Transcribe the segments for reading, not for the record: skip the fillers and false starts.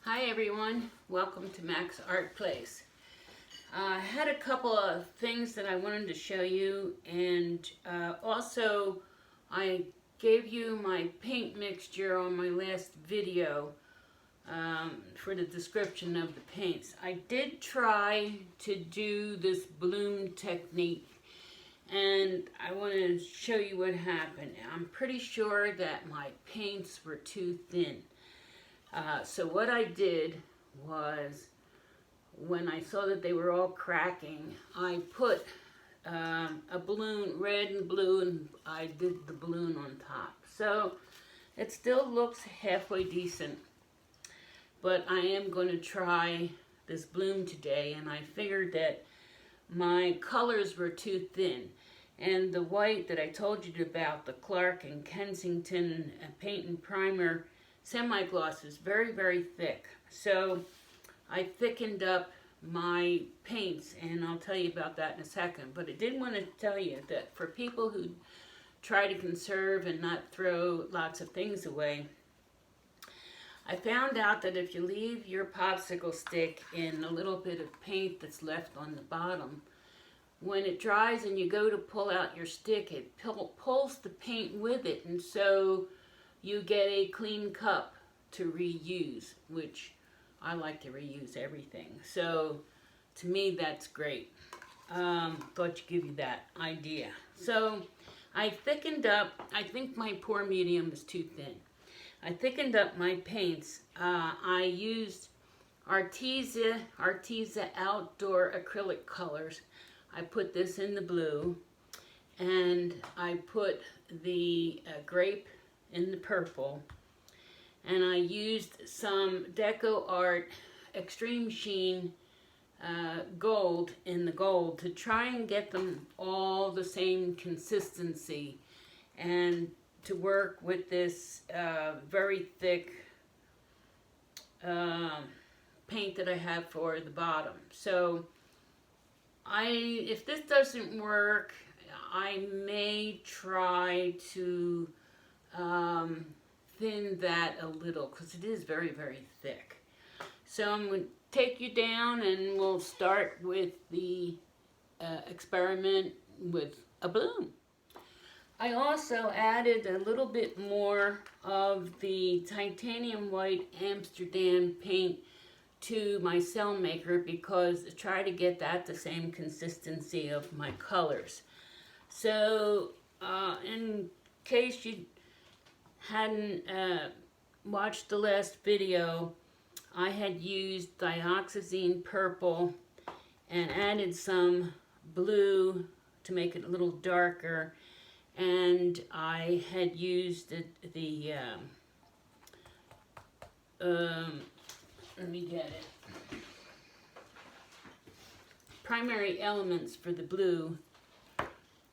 Hi everyone, welcome to Max Art Place. I had a couple of things that I wanted to show you, and also I gave you my paint mixture on my last video for the description of the paints. I did try to do this bloom technique, and I want to show you what happened. I'm pretty sure that my paints were too thin. So what I did was, when I saw that they were all cracking, I put a balloon, red and blue, and I did the balloon on top. So it still looks halfway decent, but I am going to try this bloom today, and I figured that my colors were too thin. And the white that I told you about, the Clark and Kensington Paint and Primer semi-gloss, is very, very thick. So I thickened up my paints, and I'll tell you about that in a second. But I did want to tell you that for people who try to conserve and not throw lots of things away, I found out that if you leave your popsicle stick in a little bit of paint that's left on the bottom, when it dries and you go to pull out your stick, it pulls the paint with it, and so you get a clean cup to reuse, which I like to reuse everything. So to me, that's great. Thought to give you that idea. So I thickened up, I think my pour medium is too thin. I thickened up my paints. I used Arteza Outdoor Acrylic Colors. I put this in the blue, and I put the grape in the purple, and I used some Deco Art Extreme Sheen gold in the gold to try and get them all the same consistency, and to work with this very thick paint that I have for the bottom. So if this doesn't work, I may try to thin that a little, because it is very, very thick. So I'm going to take you down, and we'll start with the experiment with a bloom. I also added a little bit more of the titanium white Amsterdam paint to my cell maker, because to try to get that the same consistency of my colors. So in case you hadn't watched the last video, I had used dioxazine purple and added some blue to make it a little darker, and I had used the let me get it, Primary Elements for the blue,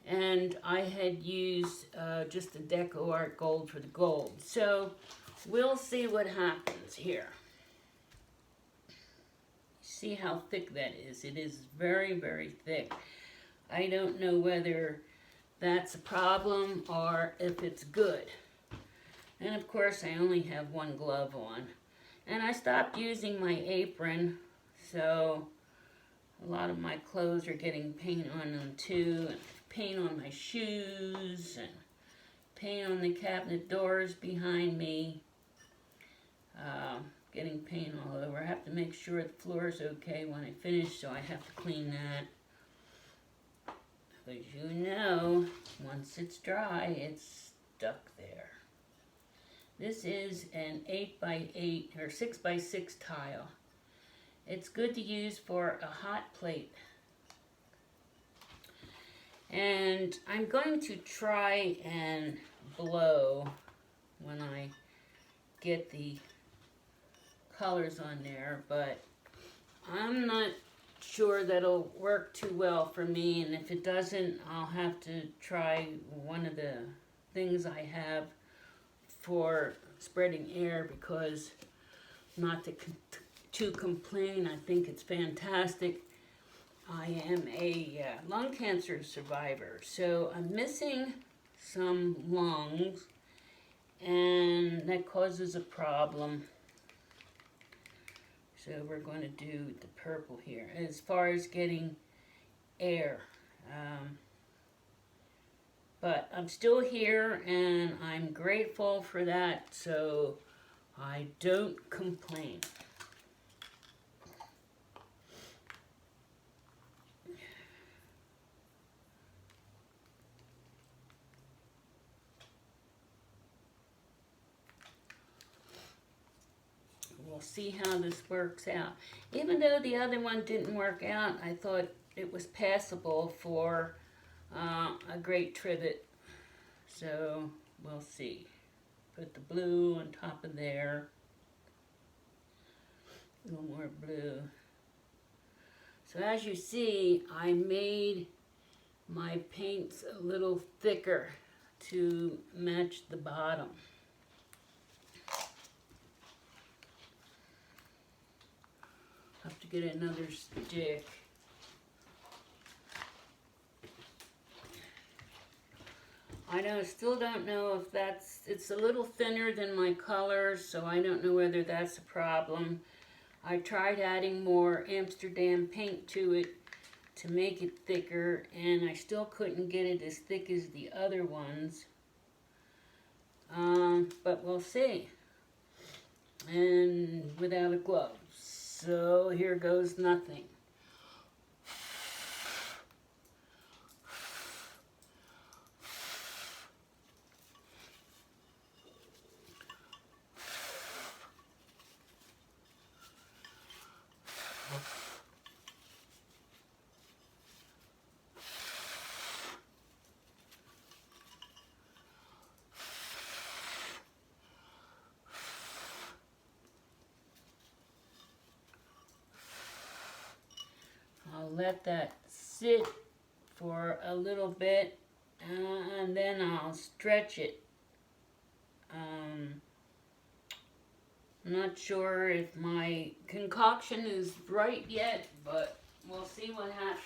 and I had used just the Deco Art Gold for the gold. So we'll see what happens here. See how thick that is. It is very, very thick. I don't know whether that's a problem or if it's good. And of course, I only have one glove on. And I stopped using my apron, so a lot of my clothes are getting paint on them too, and paint on my shoes, and paint on the cabinet doors behind me. Getting paint all over. I have to make sure the floor is okay when I finish, so I have to clean that. As you know, once it's dry, it's stuck there. This is an 8x8 or 6x6 tile. It's good to use for a hot plate. And I'm going to try and blow when I get the colors on there, but I'm not sure that'll work too well for me, and if it doesn't, I'll have to try one of the things I have for spreading air, because not to complain, I think it's fantastic. I am a lung cancer survivor, so I'm missing some lungs, and that causes a problem. So we're going to do the purple here. As far as getting air. But I'm still here and I'm grateful for that, so I don't complain. We'll see how this works out. Even though the other one didn't work out, I thought it was passable for a great trivet. So we'll see. Put the blue on top of there. A little more blue. So as you see, I made my paints a little thicker to match the bottom. Have to get another stick. Still don't know if it's a little thinner than my colors, so I don't know whether that's a problem. I tried adding more Amsterdam paint to it to make it thicker, and I still couldn't get it as thick as the other ones. But we'll see. And without a glove. So here goes nothing. I'll let that sit for a little bit and then I'll stretch it. I'm not sure if my concoction is right yet, but we'll see what happens.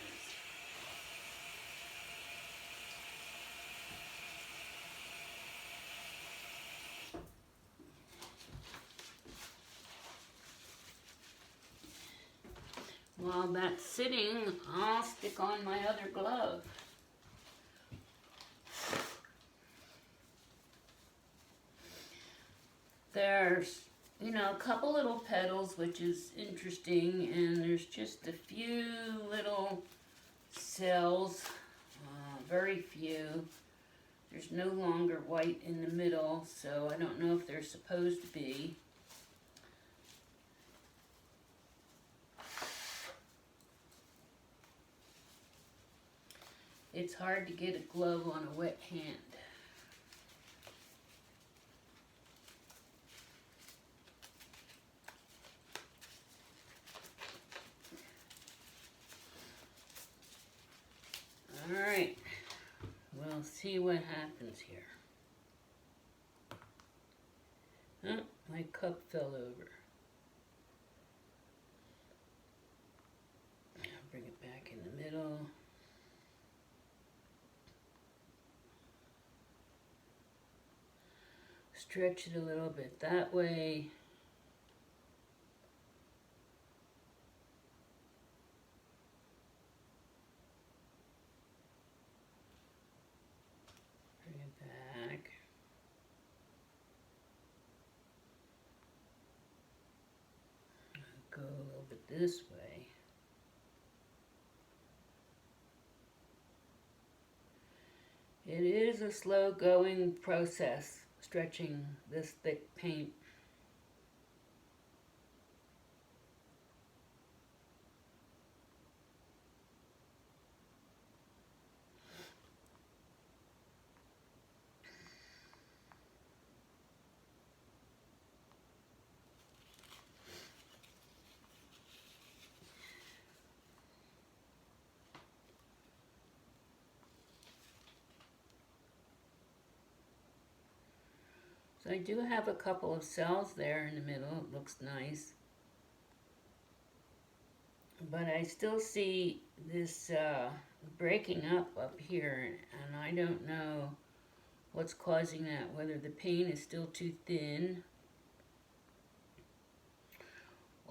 While that's sitting, I'll stick on my other glove. There's, a couple little petals, which is interesting, and there's just a few little cells, very few. There's no longer white in the middle, so I don't know if they're supposed to be. It's hard to get a glove on a wet hand. All right, we'll see what happens here. Oh, my cup fell over. I'll bring it back in the middle. Stretch it a little bit that way. Bring it back. Go a little bit this way. It is a slow going process, stretching this thick paint. So I do have a couple of cells there in the middle. It looks nice. But I still see this breaking up here, and I don't know what's causing that, whether the paint is still too thin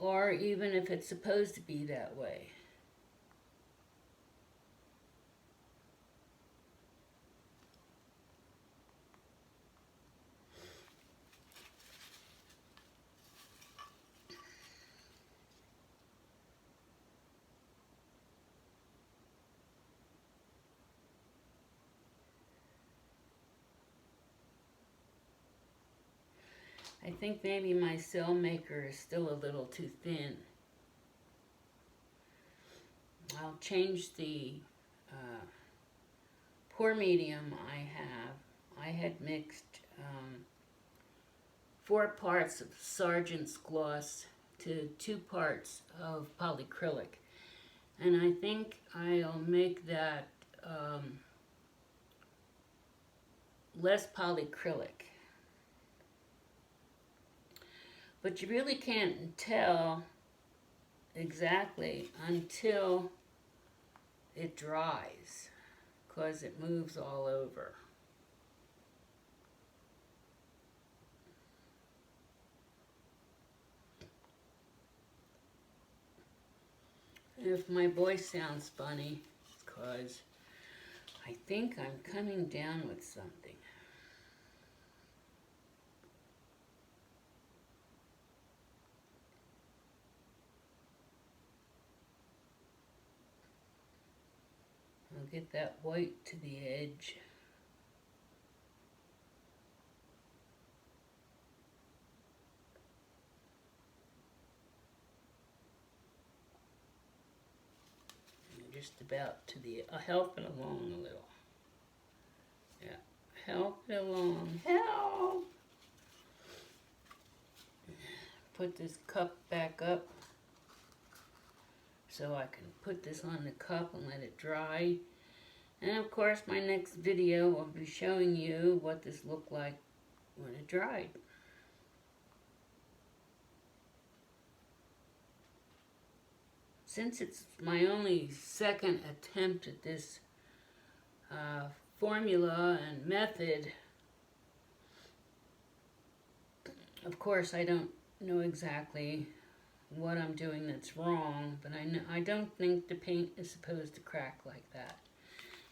or even if it's supposed to be that way. I think maybe my cell maker is still a little too thin. I'll change the pour medium I have. I had mixed 4 parts of Sargent's gloss to 2 parts of polycrylic. And I think I'll make that less polycrylic. But you really can't tell exactly until it dries, because it moves all over. If my voice sounds funny, it's because I think I'm coming down with something. I'll get that white to the edge. And just about to the, help it along a little. Yeah, help it along, help! Put this cup back up so I can put this on the cup and let it dry. And of course my next video will be showing you what this looked like when it dried. Since it's my only second attempt at this formula and method, of course I don't know exactly what I'm doing that's wrong, but I don't think the paint is supposed to crack like that.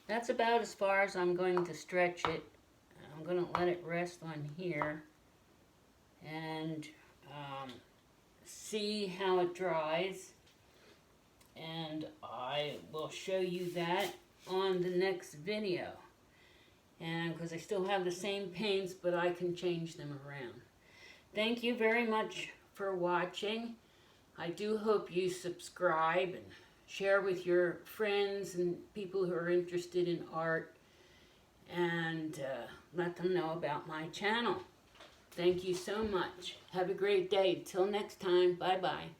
That's about as far as I'm going to stretch it. I'm going to let it rest on here and see how it dries, and I will show you that on the next video. And because I still have the same paints, but I can change them around. Thank you very much for watching. I do hope you subscribe and share with your friends and people who are interested in art, and let them know about my channel. Thank you so much. Have a great day. Till next time. Bye-bye.